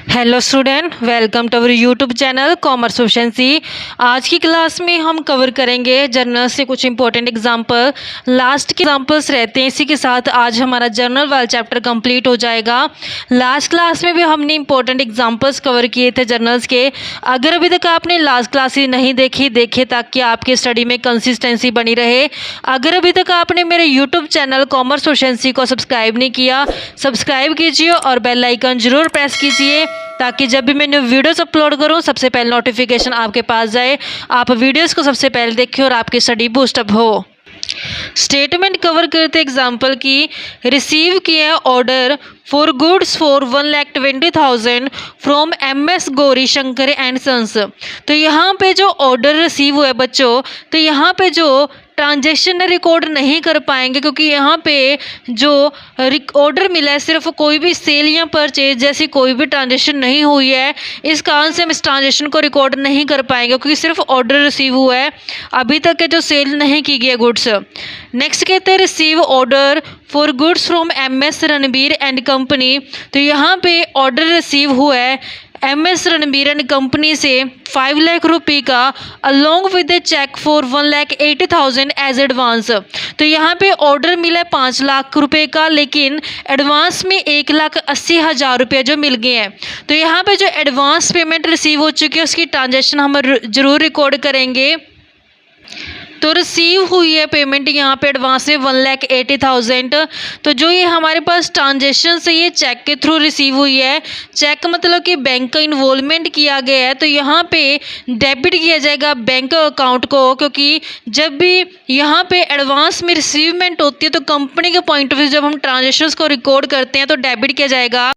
Hello student, welcome to our YouTube channel commerce proficiency. आज की class में हम कवर करेंगे जर्नल से कुछ इंपॉर्टेंट एग्जांपल। लास्ट के एग्जांपल्स रहते हैं, इसी के साथ आज हमारा जर्नल वाला चैप्टर कंप्लीट हो जाएगा। लास्ट क्लास में भी हमने इंपॉर्टेंट एग्जांपल्स कवर किए थे जर्नल्स के। अगर अभी तक आपने लास्ट क्लास ही नहीं देखी, देखे ताकि आपकी स्टडी में कंसिस्टेंसी बनी रहे। अगर अभी तक आपने मेरे यूट्यूब चैनल कॉमर्स प्रोफिशिएंसी को सब्सक्राइब नहीं किया, सब्सक्राइब कीजिए और बेल आइकन जरूर प्रेस कीजिए ताकि जब भी मैं न्यू वीडियोस अपलोड करूं सबसे पहले नोटिफिकेशन आपके पास जाए, आप वीडियोस को सबसे पहले देखें और आपकी स्टडी बूस्टअप हो। स्टेटमेंट कवर करते एग्जाम्पल की, रिसीव किया order for goods for 1,20,000 from MS Gauri Shankar and sons. तो यहाँ पे जो ऑर्डर रिसीव हुआ है बच्चों, तो यहाँ पे जो ट्रांजेक्शन रिकॉर्ड नहीं कर पाएंगे क्योंकि यहाँ पे जो ऑर्डर मिला है सिर्फ कोई भी सेल या परचेज जैसी कोई भी ट्रांजेक्शन नहीं हुई है। इस कारण से हम इस ट्रांजेक्शन को रिकॉर्ड नहीं कर पाएंगे क्योंकि सिर्फ ऑर्डर रिसीव हुआ है, अभी तक के जो सेल नहीं की गई है गुड्स। नेक्स्ट कहते हैं receive order for goods from MS Ranbir and company. तो यहाँ पे ऑर्डर रिसीव हुआ है MS रणबीर एंड कंपनी से 5 लाख रुपये का along with a cheque for 1,80,000 as advance. तो यहाँ पे ऑर्डर मिला है 5 लाख रुपए का, लेकिन एडवांस में 1,80,000 रुपये जो मिल गए हैं। तो यहाँ पे जो एडवांस पेमेंट रिसीव हो चुकी है उसकी ट्रांजेक्शन हम जरूर रिकॉर्ड करेंगे। तो रिसीव हुई है पेमेंट यहाँ पे एडवांस में 1,80,000। तो जो ये हमारे पास ट्रांजेक्शन से ये चेक के थ्रू रिसीव हुई है, चेक मतलब कि बैंक का इन्वॉल्वमेंट किया गया है, तो यहाँ पे डेबिट किया जाएगा बैंक अकाउंट को, क्योंकि जब भी यहाँ पे एडवांस में रिसीवमेंट होती है तो कंपनी के पॉइंट ऑफ व्यू जब हम ट्रांजेक्शन्स को रिकॉर्ड करते हैं तो डेबिट किया जाएगा।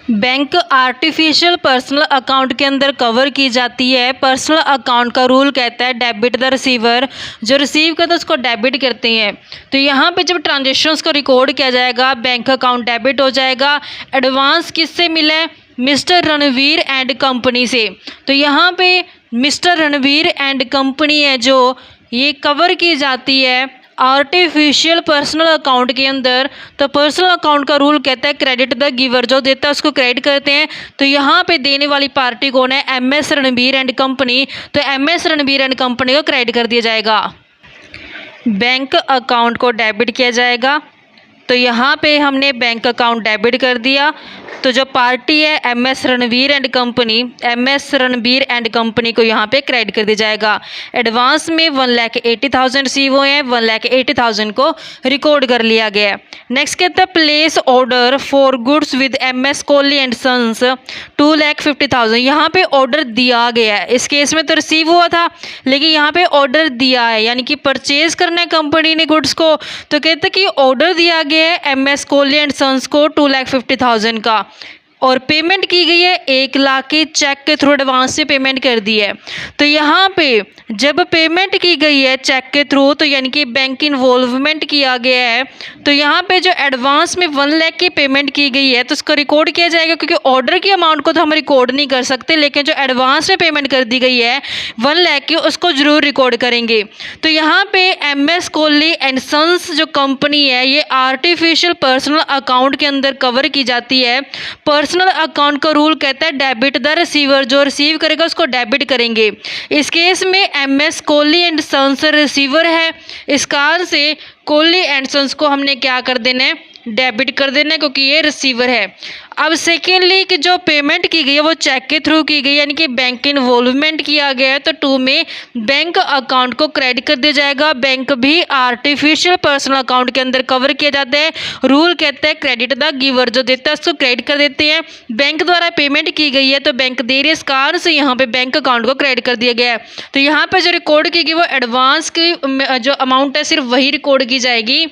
बैंक आर्टिफिशियल पर्सनल अकाउंट के अंदर कवर की जाती है। पर्सनल अकाउंट का रूल कहता है डेबिट द रिसीवर, जो रिसीव करता है उसको डेबिट करते हैं। तो यहाँ पे जब ट्रांजेक्शन्स को रिकॉर्ड किया जाएगा बैंक अकाउंट डेबिट हो जाएगा। एडवांस किससे मिला है? मिस्टर रणवीर एंड कंपनी से। तो यहाँ पे मिस्टर रणवीर एंड कंपनी है जो ये कवर की जाती है आर्टिफिशियल पर्सनल अकाउंट के अंदर। तो पर्सनल अकाउंट का रूल कहता है क्रेडिट द गिवर, जो देता है उसको क्रेडिट करते हैं। तो यहाँ पे देने वाली पार्टी कौन है? MS Ranbir and company. तो MS रणबीर एंड कंपनी को क्रेडिट कर दिया जाएगा। बैंक अकाउंट को डेबिट किया जाएगा। तो यहाँ पे हमने बैंक अकाउंट डेबिट कर दिया। तो जो पार्टी है MS Ranbir and company, MS Ranbir and company को यहाँ पे क्रेडिट कर दिया जाएगा। एडवांस में 1,80,000 रिसीव हुए हैं, 1,80,000 को रिकॉर्ड कर लिया गया है। नेक्स्ट कहता है place order for goods with MS Kohli and sons 2,50,000। यहाँ पे ऑर्डर दिया गया है, इस केस में तो रिसीव हुआ था लेकिन यहाँ पे ऑर्डर दिया है, यानी कि परचेज करना है कंपनी ने गुड्स को। तो कहते हैं कि ऑर्डर दिया गया है MS कोहली एंड सन्स को 2,50,000 का और पेमेंट की गई है 1 लाख की चेक के थ्रू एडवांस से पेमेंट कर दी है। तो यहाँ पे जब पेमेंट की गई है चेक के थ्रू, तो यानी कि बैंक इन्वॉल्वमेंट किया गया है, तो यहाँ पे जो एडवांस में 1 लाख की पेमेंट की गई है तो उसको रिकॉर्ड किया जाएगा, क्योंकि ऑर्डर की अमाउंट को तो हम रिकॉर्ड नहीं कर सकते, लेकिन जो एडवांस में पेमेंट कर दी गई है 1 लाख की उसको जरूर रिकॉर्ड करेंगे। तो यहाँ पे MS कोहली एंड सन्स जो कंपनी है ये आर्टिफिशियल पर्सनल अकाउंट के अंदर कवर की जाती है। पर्सनल अकाउंट का रूल कहता है डेबिट द रिसीवर, जो रिसीव करेगा उसको डेबिट करेंगे। इस केस में MS Kohli and sons receiver है, इस कारण से कोहली एंड सन्स को हमने क्या कर देना है? डेबिट कर देना है, क्योंकि ये रिसीवर है। अब सेकेंडली कि जो पेमेंट की गई है वो चेक के थ्रू की गई, यानी कि बैंक इन्वॉल्वमेंट किया गया है, तो 2 में बैंक अकाउंट को क्रेडिट कर दिया जाएगा। बैंक भी आर्टिफिशियल पर्सनल अकाउंट के अंदर कवर किया जाता है। रूल कहता है क्रेडिट द गिवर, जो देता है उसको क्रेडिट कर देते हैं। बैंक द्वारा पेमेंट की गई है तो बैंक दे रही है, इस कारण से यहाँ पे बैंक अकाउंट को क्रेडिट कर दिया गया है। तो यहाँ पे जो रिकॉर्ड की गई वो एडवांस की जो अमाउंट है सिर्फ वही रिकॉर्ड की जाएगी,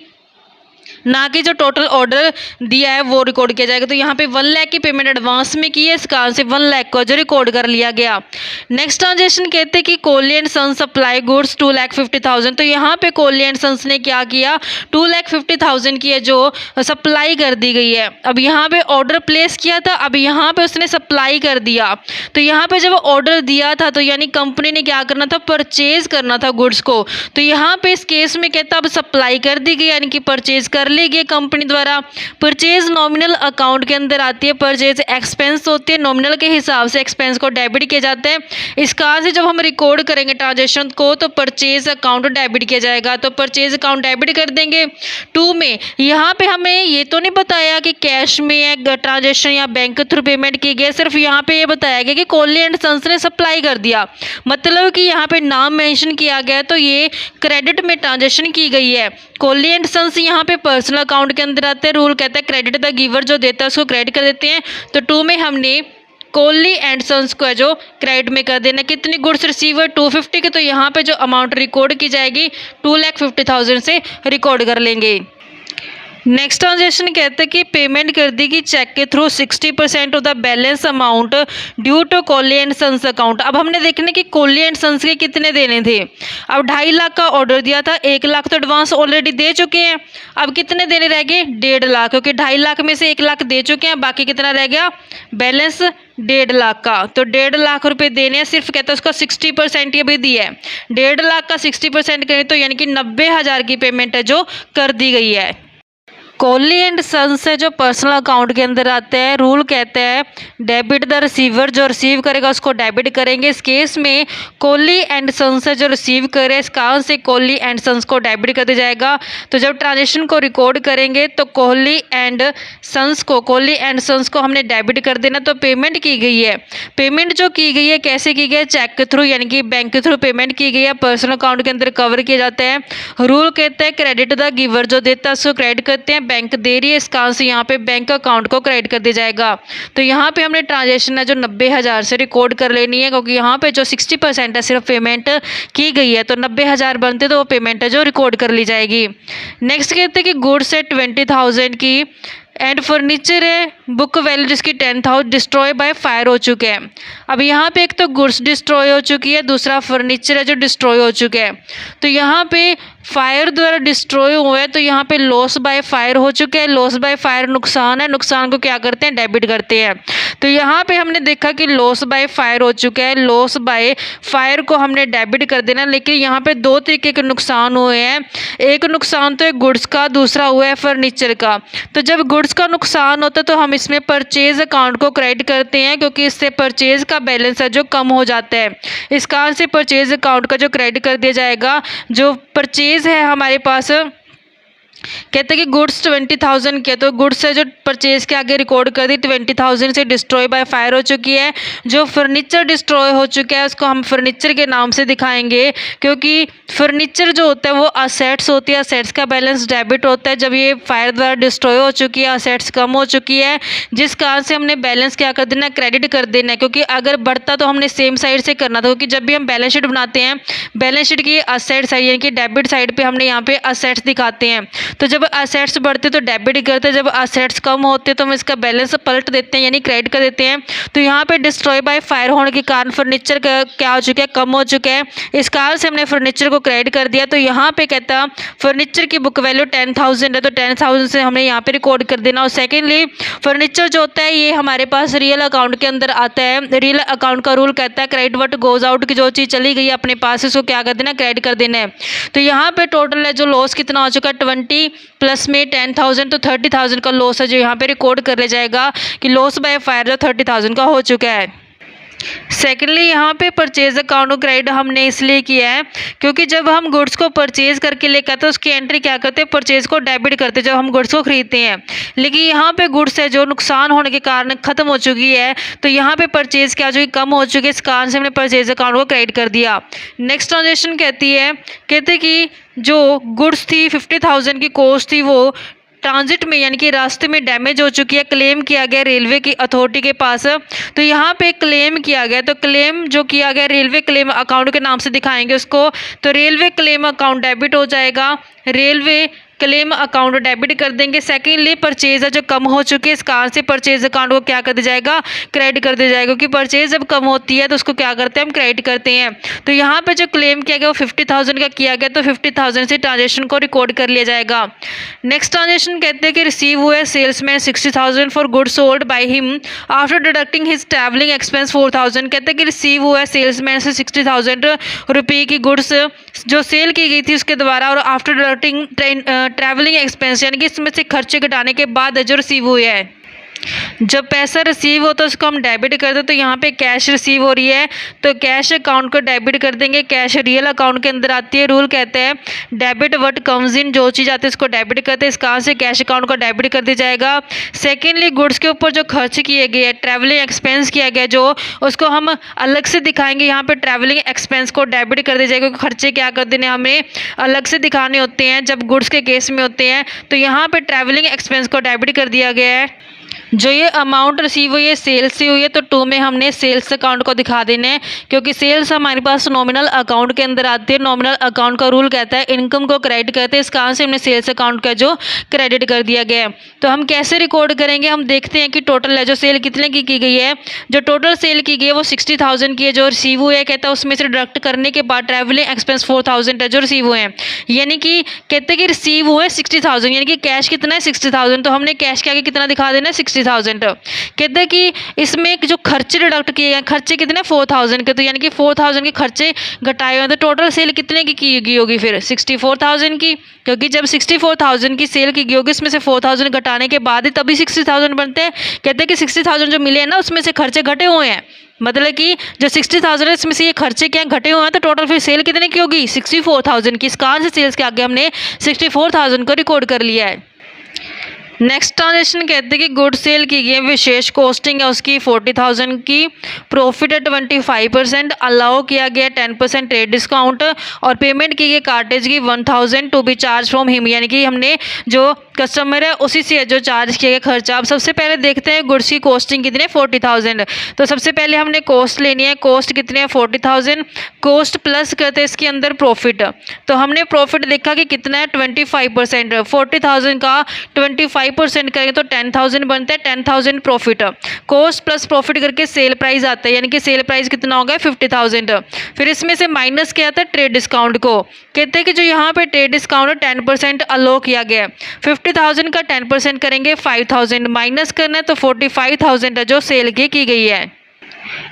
ना कि जो टोटल ऑर्डर दिया है वो रिकॉर्ड किया जाएगा। तो यहाँ पे 1 लाख की पेमेंट एडवांस में की है, इस कारण से 1 लाख को जो रिकॉर्ड कर लिया गया। नेक्स्ट ट्रांजेक्शन कहते हैं कि Kohli and sons supply goods 2,50,000। तो यहाँ पे कोहली एंड सन्स ने क्या किया? 2,50,000 की है जो सप्लाई कर दी गई है। अब यहाँ पे ऑर्डर प्लेस किया था, अब यहाँ पे उसने सप्लाई कर दिया। तो यहाँ पे जब ऑर्डर दिया था तो यानी कंपनी ने क्या करना था? परचेज करना था गुड्स को। तो यहाँ पे इस केस में कहता अब सप्लाई कर दी गई, यानी कि परचेज कर ली गई कंपनी द्वारा। परचेज नॉमिनल अकाउंट के अंदर आती है, परचेज एक्सपेंस होती है, नॉमिनल के हिसाब से एक्सपेंस को डेबिट किया जाता है। इस कारण से जब हम रिकॉर्ड करेंगे ट्रांजेक्शन को तो परचेज अकाउंट डेबिट किया जाएगा, तो परचेज अकाउंट डेबिट कर देंगे। 2 में यहाँ पे हमें ये तो नहीं बताया कि कैश में या ट्रांजेक्शन या बैंक थ्रू पेमेंट की गई, सिर्फ यहाँ पे ये बताया गया कि कोहली एंड सन्स ने सप्लाई कर दिया, मतलब कि यहाँ पे नाम मेंशन किया गया, तो ये क्रेडिट में ट्रांजेक्शन की गई है। कोहली एंड सन्स यहाँ पे पर्सनल अकाउंट के अंदर आते हैं। रूल कहता है क्रेडिट द गिवर, जो देता है उसको क्रेडिट कर देते हैं। तो 2 में हमने कोहली एंड सन्स को है जो क्रेडिट में कर देना। कितनी गुड्स रिसीवर 250 के, तो यहाँ पे जो अमाउंट रिकॉर्ड की जाएगी 2,50,000 से रिकॉर्ड कर लेंगे। नेक्स्ट ट्रांजेक्शन कहते हैं कि पेमेंट कर दी गई चेक के through 60% of the balance amount due to Kohli and sons account. अब हमने देखना कि कोहली एंड सन्स के कितने देने थे। अब 2.5 लाख का ऑर्डर दिया था, 1 लाख तो एडवांस ऑलरेडी दे चुके हैं। अब कितने देने रह गए? 1.5 लाख, क्योंकि 2.5 लाख में से 1 लाख दे चुके हैं, बाकी कितना रह गया? बैलेंस 1.5 लाख का। तो 1.5 लाख रुपए देने हैं, सिर्फ कहते हैं उसका 60% ये भी दिया है। 1.5 लाख का 60% करें तो यानी कि 90,000 की पेमेंट है जो कर दी गई है। कोहली एंड सन्स से जो पर्सनल अकाउंट के अंदर आते हैं, रूल कहते हैं डेबिट द रिसीवर, जो रिसीव करेगा उसको डेबिट करेंगे। इस केस में कोहली एंड सन्स से जो रिसीव करे, इस कारण से कोहली एंड सन्स को डेबिट कर दिया जाएगा। तो जब ट्रांजेक्शन को रिकॉर्ड करेंगे तो कोहली एंड सन्स को हमने डेबिट कर देना। तो पेमेंट की गई है, पेमेंट जो की गई है कैसे की गई है? चेक के थ्रू यानी कि बैंक के थ्रू पेमेंट की गई है, पर्सनल अकाउंट के अंदर कवर किए जाते हैं। रूल कहते हैं क्रेडिट द गिवर, जो देता है उसको क्रेडिट करते हैं, बैंक दे रही है, इस कारण से यहाँ पे बैंक अकाउंट को क्रेडिट कर दिया जाएगा। तो यहाँ पे हमने ट्रांजेक्शन है जो 90,000 से रिकॉर्ड कर लेनी है, क्योंकि यहाँ पे जो 60% है सिर्फ पेमेंट की गई है, तो 90,000 बनते तो वो पेमेंट है जो रिकॉर्ड कर ली जाएगी। नेक्स्ट कहते हैं कि गुड्स है 20,000 की एंड फर्नीचर है बुक वैल्यू जिसकी 10,000 डिस्ट्रॉय बाय फायर हो चुके हैं। अब यहाँ पे एक तो गुड्स डिस्ट्रॉय हो चुकी है, दूसरा फर्नीचर है जो डिस्ट्रॉय हो चुके हैं। तो यहाँ पे फायर द्वारा डिस्ट्रॉय हुए हैं, तो यहाँ पे लॉस बाय फायर हो चुके हैं। लॉस बाय फायर नुकसान है, नुकसान को क्या करते हैं? डेबिट करते हैं। तो यहाँ पे हमने देखा कि लॉस बाय फायर हो चुका है, लॉस बाय फायर को हमने डेबिट कर देना। लेकिन यहाँ पे 2 तरीके के नुकसान हुए हैं, एक नुकसान तो है गुड्स का, दूसरा हुआ है फर्नीचर का। तो जब गुड्स का नुकसान होता है तो हम इसमें परचेज अकाउंट को क्रेडिट करते हैं, क्योंकि इससे परचेज का बैलेंस है जो कम हो जाता है। इस कारण से परचेज अकाउंट का जो क्रेडिट कर दिया जाएगा। जो परचेज है हमारे पास, कहते हैं कि गुड्स 20,000 के, तो गुड्स है जो परचेज के आगे रिकॉर्ड कर दी 20,000 से डिस्ट्रॉय बाय फायर हो चुकी है। जो फर्नीचर डिस्ट्रॉय हो चुका है उसको हम फर्नीचर के नाम से दिखाएंगे, क्योंकि फर्नीचर जो होता है वो असेट्स होती है, असेट्स का बैलेंस डेबिट होता है। जब ये फायर द्वारा डिस्ट्रॉय हो चुकी है, असेट्स कम हो चुकी है, जिस कारण से हमने बैलेंस क्या कर देना? क्रेडिट कर देना है, क्योंकि अगर बढ़ता तो हमने सेम साइड से करना था, क्योंकि जब भी हम बैलेंस शीट बनाते हैं, बैलेंस शीट की असेट साइड यानी कि डेबिट साइड पे हमने यहाँ पे असेट्स दिखाते हैं। तो जब असेट्स बढ़ते तो डेबिट करते हैं, जब असेट्स कम होते तो हम इसका बैलेंस पलट देते हैं यानी क्रेडिट कर देते हैं। तो यहाँ पे डिस्ट्रॉय बाय फायर होने के कारण फर्नीचर का क्या हो चुका है? कम हो चुका है, इस कारण से हमने फर्नीचर को क्रेडिट कर दिया। तो यहाँ पे कहता फर्नीचर की बुक वैल्यू 10,000 है, तो 10,000 से हमने यहाँ पे रिकॉर्ड कर देना। और सेकेंडली फर्नीचर जो होता है ये हमारे पास रियल अकाउंट के अंदर आता है। रियल अकाउंट का रूल कहता है क्रेडिट व्हाट गोज आउट, की जो चीज़ चली गई अपने पास इसको क्या कर देना? क्रेडिट कर देना है। तो यहाँ पे टोटल है जो लॉस कितना हो चुका है? 20 प्लस में 10,000, तो 30,000 का लॉस है जो यहाँ पे रिकॉर्ड कर लिया जाएगा कि लॉस बाय फायर जो 30,000 का हो चुका है। सेकेंडली यहाँ पे परचेज अकाउंट को क्रेडिट हमने इसलिए किया है क्योंकि जब हम गुड्स को परचेज करके लेकर आते हैं उसकी एंट्री क्या करते हैं? परचेज को डेबिट करते हैं जब हम गुड्स को खरीदते हैं। लेकिन यहाँ पे गुड्स है जो नुकसान होने के कारण खत्म हो चुकी है, तो यहाँ पे परचेज क्या हो चुकी? कम हो चुकी है, इस कारण से हमने परचेज अकाउंट को क्रेडिट कर दिया। नेक्स्ट ट्रांजेक्शन कहते कि जो गुड्स थी 50,000 की कॉस्ट थी वो ट्रांजिट में यानी कि रास्ते में डैमेज हो चुकी है, क्लेम किया गया रेलवे की अथॉरिटी के पास। तो यहाँ पे क्लेम किया गया, तो क्लेम जो किया गया रेलवे क्लेम अकाउंट के नाम से दिखाएंगे उसको। तो रेलवे क्लेम अकाउंट डेबिट हो जाएगा, रेलवे क्लेम अकाउंट डेबिट कर देंगे। सेकेंडली परचेज है जो कम हो चुकी है, इस कारण से परचेज अकाउंट को क्या कर दिया जाएगा? क्रेडिट कर दिया जाएगा, क्योंकि परचेज जब कम होती है तो उसको क्या करते हैं? हम क्रेडिट करते हैं। तो यहाँ पे जो क्लेम किया गया वो 50,000 का किया गया, तो 50,000 से ट्रांजेक्शन को रिकॉर्ड कर लिया जाएगा। नेक्स्ट ट्रांजेक्शन कहते हैं कि रिसीव हुए salesman 60,000 for goods sold by him after deducting his travelling expense 4,000। कहते हैं कि रिसीव हुआ सेल्समैन से 60,000 रुपये की गुड्स जो सेल की गई थी उसके द्वारा, और आफ्टर डिडक्टिंग ट्रैवलिंग एक्सपेंस यानी कि इसमें से खर्चे घटाने के बाद जो रिसीव हुए हैं। जब पैसा रिसीव होता है उसको हम डेबिट कर दें, तो यहाँ पे कैश रिसीव हो रही है तो कैश अकाउंट को डेबिट कर देंगे। कैश रियल अकाउंट के अंदर आती है। रूल कहते हैं डेबिट व्हाट कम्स इन, जो चीज़ आती है उसको डेबिट करते हैं। इस कारण से कैश अकाउंट को डेबिट कर दिया जाएगा। सेकेंडली, गुड्स के ऊपर जो खर्च किए गए हैं, ट्रैवलिंग एक्सपेंस किया गया जो, उसको हम अलग से दिखाएंगे। यहाँ पर ट्रैवलिंग एक्सपेंस को डेबिट कर दिया जाएगा क्योंकि खर्चे क्या कर देने हमें अलग से दिखाने होते हैं जब गुड्स के केस में होते हैं। तो यहाँ पर ट्रैवलिंग एक्सपेंस को डेबिट कर दिया गया है। जो ये अमाउंट रिसीव हुई है सेल्स से हुई है, तो 2 में हमने सेल्स अकाउंट को दिखा देना है क्योंकि सेल्स हमारे पास नॉमिनल अकाउंट के अंदर आती है। नॉमिनल अकाउंट का रूल कहता है इनकम को क्रेडिट करते हैं, इस कारण से हमने सेल्स अकाउंट का जो क्रेडिट कर दिया गया है। तो हम कैसे रिकॉर्ड करेंगे, हम देखते हैं कि टोटल है जो सेल कितने की गई है। जो टोटल सेल की गई है वो 60,000 की है। जो रिसीव हुए है कहता है उसमें से डिडक्ट करने के बाद ट्रैवलिंग एक्सपेंस 4,000 है जो रिसीव हुए हैं। यानी कि कहते हैं कि रिसीव हुए 60,000 यानी कि कैश कितना है 60,000, तो हमने कैश के आगे कितना दिखा देना है 60,000। कहते हैं कि इसमें जो खर्चे डिडक्ट किए गए, खर्चे कितने 4,000 के, तो यानी कि 4,000 के खर्चे घटाए हुए, तो टोटल सेल कितने की गई होगी फिर 64,000 की, क्योंकि जब 64,000 की सेल की गई होगी इसमें से 4,000 घटाने के बाद ही तभी 60,000 बनते हैं। कहते हैं कि 60,000 जो मिले हैं ना उसमें से खर्चे घटे हुए हैं, मतलब कि जो 60,000 है इसमें से ये खर्चे क्या घटे हुए हैं, तो टोटल फिर सेल कितने की होगी 64,000 की। इस कारण से सेल्स के आगे हमने 64,000 को रिकॉर्ड कर लिया है। नेक्स्ट ट्रांजेक्शन कहते हैं कि गुड सेल की गई विशेष कॉस्टिंग है उसकी 40,000 की, प्रॉफिट है 25%, अलाउ किया गया 10% ट्रेड डिस्काउंट और पेमेंट की गई कार्टेज की 1,000 to be charge from him, यानी कि हमने जो कस्टमर है उसी से जो चार्ज किया गया खर्चा। अब सबसे पहले देखते हैं गुड्स की कॉस्टिंग कितनी है 40,000, तो सबसे पहले हमने कॉस्ट लेनी है। कॉस्ट कितनी है 40,000, कॉस्ट प्लस करते हैं इसके अंदर प्रॉफिट, तो हमने प्रॉफिट देखा कि कितना है 25%। 40,000 का 25% करेंगे तो 10,000 बनता है, 10,000 प्रॉफिट। कॉस्ट प्लस प्रॉफिट करके सेल प्राइस आता है, यानी कि सेल प्राइस कितना होगा 50,000। फिर इसमें से माइनस किया था ट्रेड डिस्काउंट को। कहते हैं कि जो यहाँ पे ट्रेड डिस्काउंट 10% अलो किया गया है। 50,000 का 10% करेंगे 5,000, माइनस करना है तो 45,000 है जो सेल की गई है।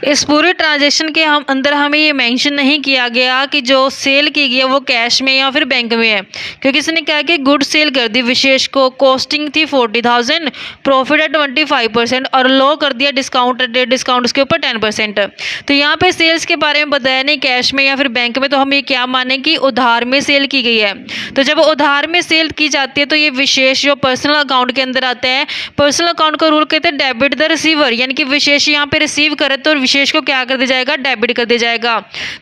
इस पूरे ट्रांजैक्शन के अंदर हमें ये मेंशन नहीं किया गया कि जो सेल की गई है वो कैश में या फिर बैंक में है, क्योंकि इसने कहा कि गुड सेल कर दी विशेष को, कॉस्टिंग थी 40,000, प्रॉफिट है 25% और लो कर दिया डिस्काउंट उसके ऊपर 10%। तो यहाँ पे सेल्स के बारे में बताया नहीं कैश में या फिर बैंक में, तो हम ये क्या माने कि उधार में सेल की गई है। तो जब उधार में सेल की जाती है तो ये विशेष जो पर्सनल अकाउंट के अंदर आता है। पर्सनल अकाउंट का रूल कहते हैं डेबिट द रिसीवर, यानी कि विशेष यहाँ पे रिसीव करे तो विशेष को क्या कर दिया जाएगा डेबिट कर दिया जाएगा,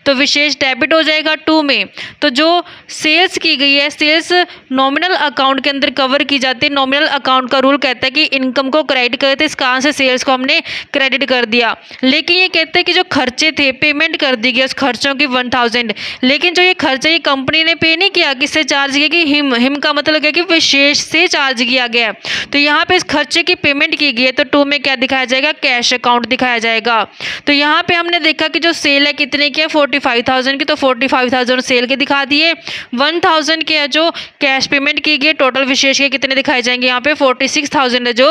तो विशेष डेबिट हो जाएगा 2 में। तो जो सेल्स की गई है सेल्स नॉमिनल अकाउंट के अंदर कवर की जाती है। नॉमिनल अकाउंट का रूल कहता है कि इनकम को क्रेडिट करते, इस कारण से सेल्स को हमने क्रेडिट कर दिया। लेकिन ये कहते हैं कि जो खर्चे थे पेमेंट कर दी गई उस खर्चों की 1,000, लेकिन जो ये खर्चा ये कंपनी ने पे नहीं किया, किससे चार्ज किया कि हिम का मतलब है कि विशेष से चार्ज किया गया। तो यहाँ पे इस खर्चे की पेमेंट की गई है तो 2 में क्या दिखाया जाएगा कैश अकाउंट दिखाया जाएगा। तो यहाँ पे हमने देखा कि जो सेल है कितने की है 45,000 की, तो 45,000 सेल के दिखा दिए। 1,000 के जो कैश पेमेंट की गई, टोटल विशेष के कितने दिखाए जाएंगे यहाँ पे 46,000 है जो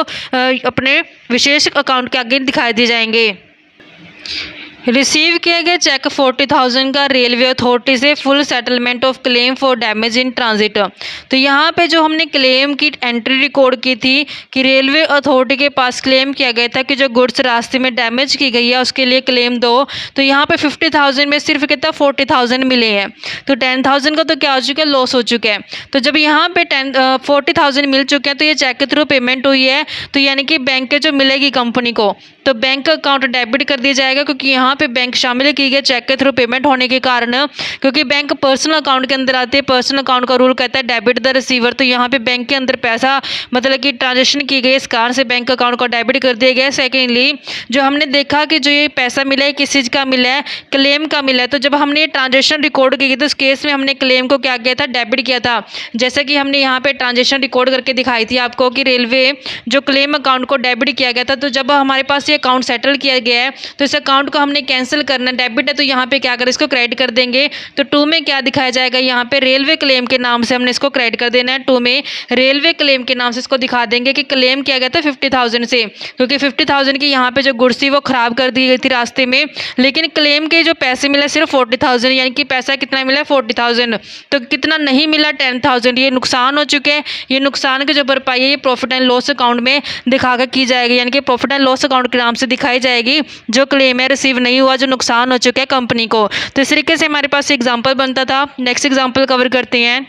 अपने विशेष अकाउंट के आगे दिखाई दिए जाएंगे। रिसीव किया गया चेक 40,000 का रेलवे अथॉरिटी से full settlement of claim for damage in transit. तो यहाँ पे जो हमने क्लेम की एंट्री रिकॉर्ड की थी कि रेलवे अथॉरिटी के पास क्लेम किया गया था कि जो गुड्स रास्ते में डैमेज की गई है उसके लिए क्लेम दो। तो यहाँ पे 50,000 में सिर्फ कितना 40,000 मिले हैं, तो 10,000 का तो क्या हो चुका है लॉस हो चुका है। तो जब यहाँ पे 40,000 मिल चुके हैं तो ये चेक के थ्रू पेमेंट हुई है, तो यानी कि बैंक के जो मिलेगी कंपनी को तो बैंक अकाउंट डेबिट कर दिया जाएगा, क्योंकि यहाँ पे बैंक शामिल की गई चेक के थ्रू पेमेंट होने के कारण, क्योंकि बैंक पर्सनल अकाउंट के अंदर आते हैं। पर्सनल अकाउंट का रूल कहता है डेबिट द रिसीवर, तो यहाँ पे बैंक के अंदर पैसा मतलब कि ट्रांजेक्शन की गई, इस कारण से बैंक अकाउंट को डेबिट कर दिया गया। सेकेंडली जो हमने देखा कि जो ये पैसा मिला है किस चीज़ का मिला है, क्लेम का मिला है। तो जब हमने ये ट्रांजेक्शन रिकॉर्ड की तो उस केस में हमने क्लेम को क्या किया था डेबिट किया था, जैसे कि हमने यहाँ पे ट्रांजेक्शन रिकॉर्ड करके दिखाई थी आपको कि रेलवे जो क्लेम अकाउंट को डेबिट किया गया था। तो जब हमारे पास ये अकाउंट सेटल किया गया है तो इस अकाउंट को हमने हमने कैंसिल करना, डेबिट है तो यहाँ पे क्या करें, इसको क्रेडिट कर देंगे। तो 2 में क्या दिखाया जाएगा, यहाँ पे रेलवे क्लेम के नाम से हमने इसको क्रेडिट कर देना है। 2 में रेलवे क्लेम के नाम से इसको दिखा देंगे कि क्लेम किया गया था 50,000 से, क्योंकि 50,000 की यहाँ पे जो गुड्स थी वो खराब कर दी गई थी रास्ते में, लेकिन क्लेम के जो पैसे मिले सिर्फ 40,000, यानी कि पैसा कितना मिला 40,000। तो कितना नहीं मिला 10,000। ये नुकसान हो चुके हैं। ये नुकसान की जो भरपाई है ये प्रॉफिट एंड लॉस अकाउंट में दिखाकर की जाएगी, यानी कि प्रॉफिट एंड लॉस अकाउंट के नाम से दिखाई जाएगी जो क्लेम है रिसीव नहीं हुआ, जो नुकसान हो चुका है कंपनी को। तो इस तरीके से हमारे पास एग्जाम्पल बनता था। नेक्स्ट एग्जाम्पल कवर करते हैं।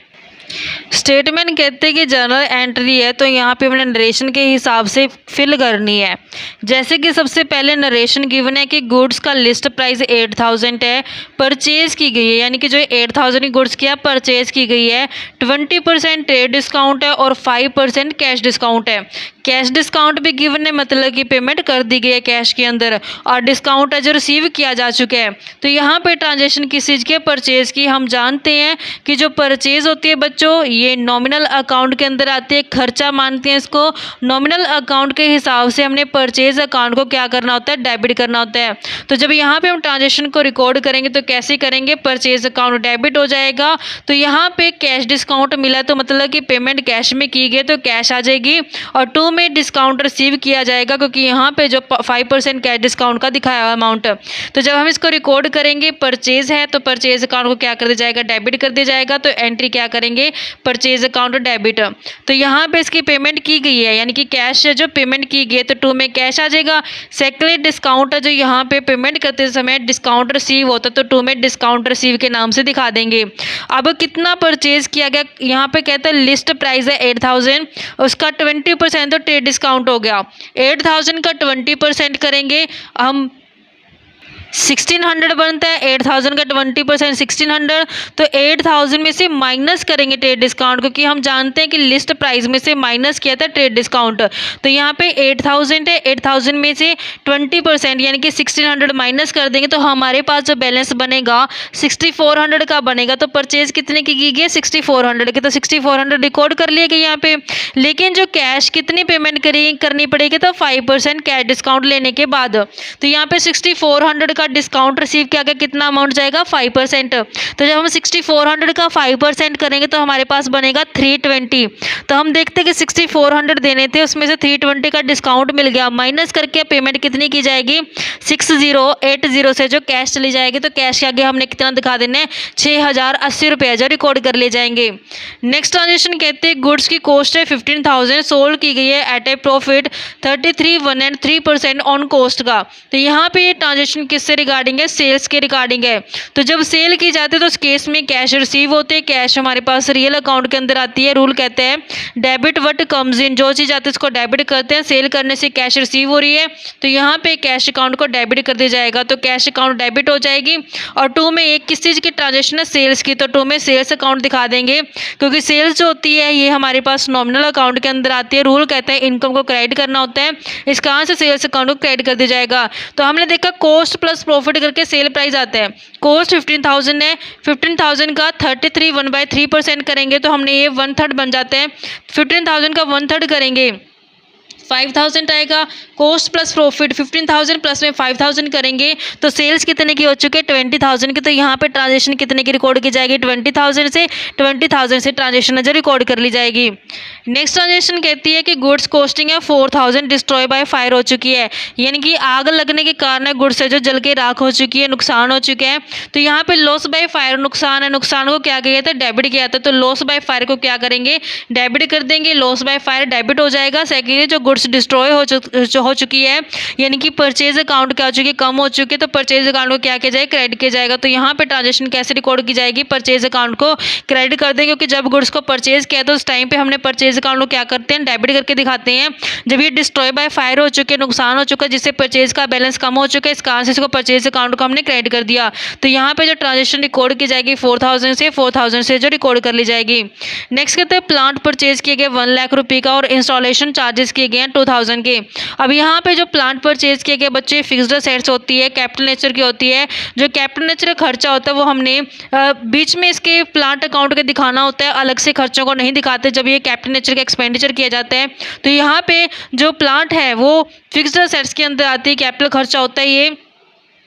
स्टेटमेंट कहते हैं कि जर्नल एंट्री है, तो यहाँ पे हमने नरेशन के हिसाब से फिल करनी है। जैसे कि सबसे पहले नरेशन गिवन है कि गुड्स का लिस्ट प्राइस 8,000 है, परचेज की गई है, यानी कि जो 8,000 की गुड्स क्या परचेज की गई है, 20% ट्रेड डिस्काउंट है और 5% कैश डिस्काउंट है। कैश डिस्काउंट भी गिवन है, मतलब कि पेमेंट कर दी गई है कैश के अंदर, और डिस्काउंट है जो रिसीव किया जा चुका है। तो यहाँ पे ट्रांजेक्शन किस चीज़ की, परचेज की। हम जानते हैं कि जो परचेज होती है बच्चों ये नॉमिनल अकाउंट के अंदर आती है, खर्चा मानते हैं इसको। नॉमिनल अकाउंट के हिसाब से हमने परचेज अकाउंट को क्या करना होता है, डेबिट करना होता है। तो जब यहाँ पे हम ट्रांजेक्शन को रिकॉर्ड करेंगे तो कैसे करेंगे, परचेज अकाउंट डेबिट हो जाएगा। तो यहाँ पे कैश डिस्काउंट मिला तो मतलब कि पेमेंट कैश में की गई तो कैश आ जाएगी, और 2 में डिस्काउंट रिसीव किया जाएगा, क्योंकि यहाँ पे जो 5% कैश डिस्काउंट का दिखाया हुआ अमाउंट। तो जब हम इसको रिकॉर्ड करेंगे, परचेज है तो परचेज अकाउंट को क्या कर दिया जाएगा, डेबिट कर दिया जाएगा। तो एंट्री क्या करेंगे, परचेज अकाउंट डेबिट। तो यहाँ पे इसकी पेमेंट की गई है, यानी कि कैश जो पेमेंट की गई है, तो 2 में कैश आ जाएगा। सेकेंडली डिस्काउंट है जो यहाँ पे पेमेंट करते समय डिस्काउंट रिसीव होता है, तो 2 में डिस्काउंट रिसीव के नाम से दिखा देंगे। अब कितना परचेज किया गया, यहाँ पे कहता है लिस्ट प्राइस है 8,000, उसका 20% तो ट्रेड डिस्काउंट हो गया। 8,000 का 20% करेंगे हम 1,600 बनता है। 8,000 का 20% 1,600, तो 8,000 में से माइनस करेंगे ट्रेड डिस्काउंट, क्योंकि हम जानते हैं कि लिस्ट प्राइस में से माइनस किया था ट्रेड डिस्काउंट। तो यहाँ पे 8,000 है, 8,000 में से 20% यानी कि 1,600 माइनस कर देंगे, तो हमारे पास जो बैलेंस बनेगा 6,400 का बनेगा। तो परचेज कितने की गई, 6,400 की, तो 6,400 रिकॉर्ड कर लिया गया यहाँ पे। लेकिन जो कैश कितनी पेमेंट करनी पड़ेगी, तो 5% कैश डिस्काउंट लेने के बाद। तो यहाँ पे 6,400 का डिस्काउंट रिसीव किया गया, कितना अमाउंट जाएगा 5%। तो जब हम 6,400 का 5% करेंगे तो हमारे पास बनेगा 320। तो हम देखते हैं कि 6,400 देने थे, उसमें से 320 का डिस्काउंट मिल गया, माइनस करके पेमेंट कितनी की जाएगी 6,080 से जो कैश चली जाएगी। तो कैश के आगे हमने कितना दिखा देना है 6,080 रुपये जो रिकॉर्ड कर ले जाएंगे। नेक्स्ट ट्रांजेक्शन कहते हैं गुड्स की कॉस्ट है 15,000, सोल्ड की गई है at a profit 33.13% on cost का। तो यहाँ पे ये ट्रांजेक्शन किससे रिगार्डिंग है, सेल्स के रिगार्डिंग है। तो जब सेल की जाती है तो उस केस में कैश रिसीव होते हैं, कैश हमारे पास रियल अकाउंट के अंदर आती है। रूल कहते हैं डेबिट व्हाट कम्स इन, जो चीज़ आती है उसको डेबिट करते हैं। सेल करने से कैश रिसीव हो रही है तो यहाँ पे कैश अकाउंट को डेबिट कर दिया जाएगा, तो कैश अकाउंट डेबिट हो जाएगी। और 2 में एक किस चीज़ की ट्रांजेक्शन है, सेल्स की, तो 2 में सेल्स अकाउंट दिखा देंगे, क्योंकि सेल्स जो होती है ये हमारे पास नॉमिनल अकाउंट के अंदर आती है। रूल कहते हैं इनकम को क्रेडिट करना होता है, इस कारण से सेल्स अकाउंट को क्रेडिट कर दिया जाएगा। तो हमने देखा कॉस्ट प्लस प्रॉफिट करके सेल प्राइस आता है। कॉस्ट 15,000 है, 15,000 का 33 1/3% करेंगे तो हमने ये 1/3 बन जाते हैं। 15,000 का 1/3 करेंगे 5,000 आएगा। कॉस्ट प्लस प्रॉफिट 15,000 प्लस में 5,000 करेंगे तो सेल्स कितने की हो चुके हैं 20,000 की। तो यहाँ पे ट्रांजेक्शन कितने की रिकॉर्ड की जाएगी 20,000 से ट्रांजेक्शन जो रिकॉर्ड कर ली जाएगी। नेक्स्ट ट्रांजेक्शन कहती है कि गुड्स कॉस्टिंग है 4,000 डिस्ट्रॉय बाय फायर हो चुकी है, यानी कि आग लगने के कारण गुड्स है जो जल के राख हो चुकी है, नुकसान हो चुके हैं। तो यहाँ पे लॉस बाय फायर नुकसान है, नुकसान को क्या किया था डेबिट किया था, तो लॉस बाय फायर को क्या करेंगे डेबिट कर देंगे, लॉस बाय फायर डेबिट हो जाएगा। सेकेंडली जो गुड्स डिस्ट्रॉय हो चुकी है यानी कि परचेज अकाउंट क्या हो चुकी है कम हो चुकी है, तो परचेज अकाउंट को क्या किया जाए क्रेडिट किया जाएगा। तो यहाँ पे ट्रांजेक्शन कैसे रिकॉर्ड की जाएगी, परचेज अकाउंट को क्रेडिट कर देंगे, क्योंकि जब गुड्स को परचेज किया तो उस टाइम पे हमने परचेज अकाउंट को क्या करते हैं डेबिट करके दिखाते हैं। जब ये डिस्ट्रॉय बाय फायर हो चुके नुकसान हो चुका है जिससे परचेज का बैलेंस कम हो चुका है, इस कारण से इसको परचेज अकाउंट को हमने क्रेडिट कर दिया। तो यहाँ पे जो ट्रांजेक्शन रिकॉर्ड की जाएगी 4,000 से जो रिकॉर्ड कर ली जाएगी। नेक्स्ट कहते हैं प्लांट परचेज किए गए 1 लाख रुपये का और इंस्टॉलेशन चार्जेस किए गए हैं 2,000 के। अब यहाँ पे जो प्लांट परचेज किए गए बच्चे फिक्स्ड असेट्स होती है, कैपिटल नेचर की होती है। जो कैपिटल नेचर का खर्चा होता है वो हमने बीच में इसके प्लांट अकाउंट के दिखाना होता है, अलग से खर्चों को नहीं दिखाते जब ये कैपिटल नेचर का एक्सपेंडिचर किया जाता है। तो यहाँ पे जो प्लांट है वो फिक्स्ड असेट्स के अंदर आती है, कैपिटल खर्चा होता है ये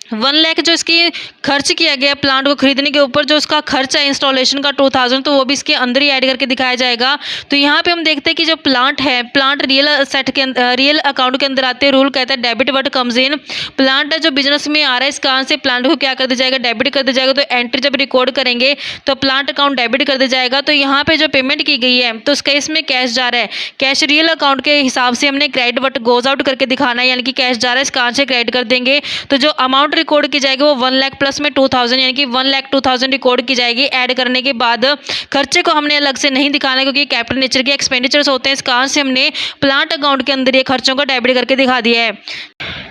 1 लाख जो इसकी खर्च किया गया प्लांट को खरीदने के ऊपर, जो उसका खर्च है इंस्टॉलेशन का 2000, तो वो भी इसके अंदर ही ऐड करके दिखाया जाएगा। तो यहाँ पे हम देखते हैं कि जो प्लांट है, प्लांट रियल असेट के रियल अकाउंट के अंदर आते हैं। रूल कहता है debit word comes in, plant है जो बिजनेस में आ रहा है, इस कारण से प्लांट को क्या कर दिया जाएगा, डेबिट कर दिया जाएगा। तो एंट्री जब रिकॉर्ड करेंगे तो प्लांट अकाउंट डेबिट कर दिया जाएगा। तो यहाँ पे जो पेमेंट की गई है तो उस केस में कैश जा रहा है, कैश रियल अकाउंट के हिसाब से हमने क्रेडिट वर्ड गोज आउट करके दिखाना है, यानी कि कैश जा रहा है, इस कारण से क्रेडिट कर देंगे। तो जो अमाउंट रिकॉर्ड की जाएगी वो 1 लाख प्लस में 2000, यानी कि 1 लाख 2000 रिकॉर्ड की जाएगी। ऐड करने के बाद खर्चे को हमने अलग से नहीं दिखाना है, क्योंकि कैपिटल नेचर के एक्सपेंडिचर्स होते हैं, इस कारण से हमने प्लांट अकाउंट के अंदर ये खर्चों को डेबिट करके दिखा दिया है।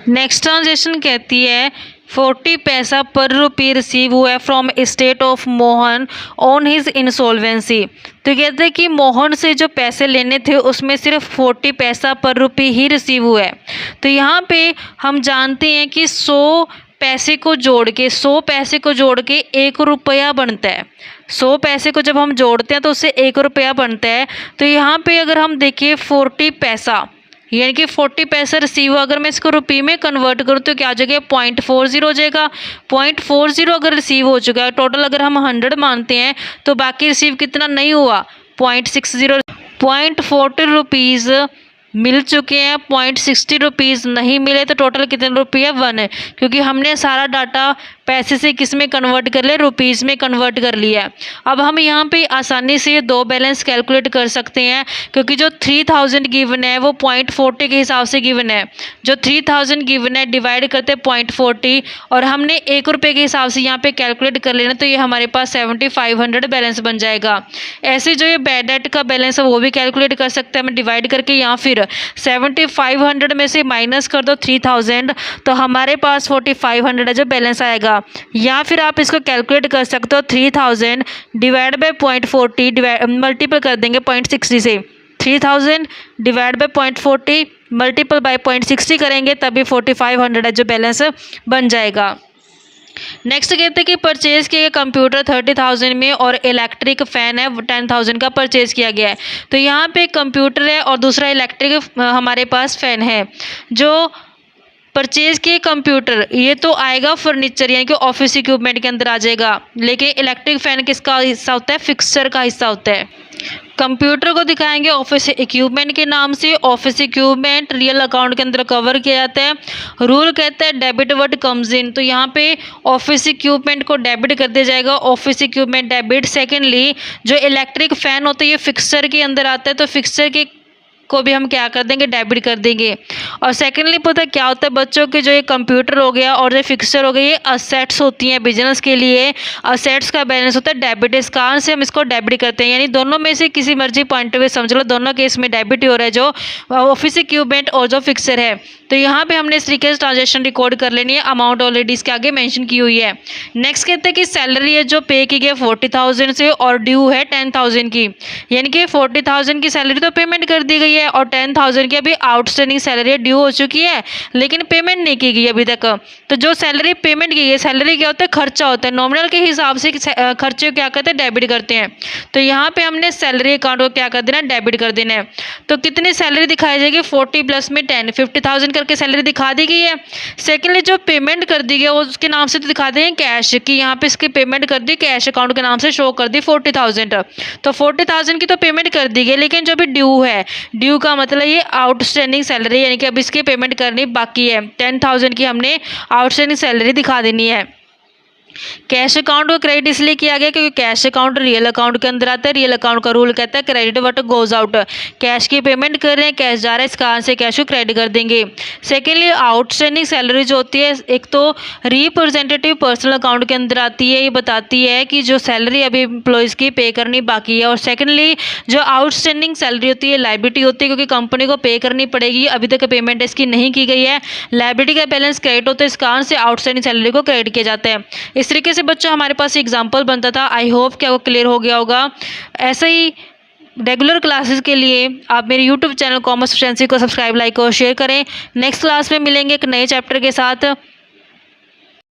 नेक्स्ट ट्रांजेक्शन कहती है 40 पैसा पर रुपी रिसीव हुआ from state of Mohan on his insolvency. तो कहते हैं कि मोहन से जो पैसे लेने थे उसमें सिर्फ 40 पैसा पर रुपी ही रिसीव हुआ है। तो यहाँ पे हम जानते हैं कि 100 पैसे को जोड़ के 100 पैसे को जोड़ के 1 रुपया बनता है। 100 पैसे को जब हम जोड़ते हैं तो उससे 1 रुपया बनता है। तो यहाँ पे अगर हम देखें 40 पैसा, यानी कि 40 पैसा रिसीव, अगर मैं इसको रुपये में कन्वर्ट करूँ तो क्या हो जाएगा, 0.40 हो जाएगा। 0.40 अगर रिसीव हो चुका है, टोटल अगर हम 100 मानते हैं तो बाकी रिसीव कितना नहीं हुआ, 0.60। 0.40 रुपीज़ मिल चुके हैं, 0.60 रुपीज़ नहीं मिले, तो टोटल कितने रुपये, 1 है, क्योंकि हमने सारा डाटा पैसे से किस में कन्वर्ट कर लिया, रुपीज़ में कन्वर्ट कर लिया। अब हम यहाँ पे आसानी से ये 2 बैलेंस कैलकुलेट कर सकते हैं, क्योंकि जो 3000 गिवन है वो 0.40 के हिसाब से गिवन है। जो 3000 गिवन है डिवाइड करते 0.40 और हमने 1 रुपये के हिसाब से यहाँ पे कैलकुलेट कर लेना, तो ये हमारे पास 7500 बैलेंस बन जाएगा। ऐसे जो ये बैड डेट का बैलेंस है वो भी कैलकुलेट कर सकते हैं हम डिवाइड करके, या फिर 7500 में से माइनस कर दो 3000, तो हमारे पास 4500 है जो बैलेंस आएगा। या फिर आप इसको कैलकुलेट कर सकते हो 3000 डिवाइड बाई 0.40 मल्टीपल कर देंगे 0.60 से। 3000 डिवाइड बाई 0.40 मल्टीपल बाई 0.60 करेंगे तभी 4500 है जो बैलेंस बन जाएगा। नेक्स्ट कहते हैं कि परचेज किया गया कंप्यूटर 30,000 में और इलेक्ट्रिक फ़ैन है 10,000 का परचेज किया गया है। तो यहाँ पे कंप्यूटर है और दूसरा इलेक्ट्रिक हमारे पास फ़ैन है। जो परचेज के कंप्यूटर ये तो आएगा फर्नीचर यानी कि ऑफिस इक्विपमेंट के अंदर आ जाएगा, लेकिन इलेक्ट्रिक फ़ैन किसका हिस्सा होता है, फिक्सचर का हिस्सा होता है। कंप्यूटर को दिखाएंगे ऑफिस इक्विपमेंट के नाम से। ऑफिस इक्विपमेंट रियल अकाउंट के अंदर कवर किया जाता है। रूल कहता है डेबिट वर्ड कम्स इन, तो यहाँ पे ऑफिस इक्विपमेंट को डेबिट कर दिया जाएगा, ऑफिस इक्विपमेंट डेबिट। सेकेंडली जो इलेक्ट्रिक फ़ैन होता है ये फिक्सचर के अंदर आता है, तो फिक्सचर के को भी हम क्या कर देंगे, डेबिट कर देंगे। और सेकेंडली पता क्या होता है बच्चों के, जो ये कंप्यूटर हो गया और जो फिक्सचर हो गई ये असेट्स होती हैं बिजनेस के लिए, असेट्स का बैलेंस होता है डेबिट, इस कारण से हम इसको डेबिट करते हैं। यानी दोनों में से किसी मर्जी पॉइंट ऑफ व्यू समझ लो, दोनों केस में डेबिट ही हो रहा है, जो ऑफिस इक्विपमेंट और जो फिक्सचर है। तो यहाँ पे हमने इस तरीके से ट्रांजेक्शन रिकॉर्ड कर लेनी है, अमाउंट ऑलरेडी इसके आगे मेंशन की हुई है। नेक्स्ट कहते हैं कि सैलरी है जो पे की गई 40,000 से और ड्यू है 10,000 की, यानी कि 40,000 की सैलरी तो पेमेंट कर दी गई है और 10,000 की अभी आउटस्टैंडिंग सैलरी ड्यू हो चुकी है लेकिन पेमेंट नहीं की गई अभी तक। तो जो सैलरी पेमेंट की गई, सैलरी क्या होता है, खर्चा होता है, नॉमिनल के हिसाब से खर्चे को क्या करते हैं, डेबिट करते हैं। तो यहाँ पे हमने सैलरी अकाउंट को क्या कर देना, डेबिट कर देना है। तो कितनी सैलरी दिखाई जाएगी, 40 प्लस में 10, 50,000 करके सैलरी दिखा दी गई है। सेकेंडली जो पेमेंट कर दी गई उसके नाम से तो दिखा देंगे कैश की, यहाँ पे इसकी पेमेंट कर दी कैश अकाउंट के नाम से शो कर दी 40,000। तो 40,000 की तो पेमेंट कर दी गई, लेकिन जो भी ड्यू है, ड्यू का मतलब ये आउटस्टैंडिंग सैलरी, यानी कि अब इसकी पेमेंट करनी बाकी है। 10,000 की हमने आउटस्टैंडिंग सैलरी दिखा देनी है। कैश अकाउंट को क्रेडिट इसलिए किया गया क्योंकि कैश अकाउंट रियल अकाउंट के अंदर आता है। रियल अकाउंट का रूल कहता है credit what goes out, cash की पेमेंट कर रहे हैं, कैश जा रहा है, इस कारण से कैश को क्रेडिट कर देंगे। सेकेंडली आउटस्टैंडिंग सैलरी जो होती है, एक तो रिप्रेजेंटेटिव पर्सनल अकाउंट के अंदर आती है, ये बताती है कि जो सैलरी अभी एम्प्लॉयज़ की पे करनी बाकी है। और सेकेंडली जो आउटस्टैंडिंग सैलरी होती है लाइबिलिटी होती है, क्योंकि कंपनी को पे करनी पड़ेगी, अभी तक पेमेंट इसकी नहीं की गई है, लाइबिलिटी का बैलेंस क्रेडिट होता है, इस कारण से आउटस्टैंडिंग सैलरी को क्रेडिट किया जाता है। इस तरीके से बच्चों हमारे पास एग्जाम्पल बनता था। आई होप कि आपको क्लियर हो गया होगा। ऐसे ही रेगुलर क्लासेस के लिए आप मेरे यूट्यूब चैनल कॉमर्स एफिशिएंसी को सब्सक्राइब, लाइक और शेयर करें। नेक्स्ट क्लास में मिलेंगे एक नए चैप्टर के साथ।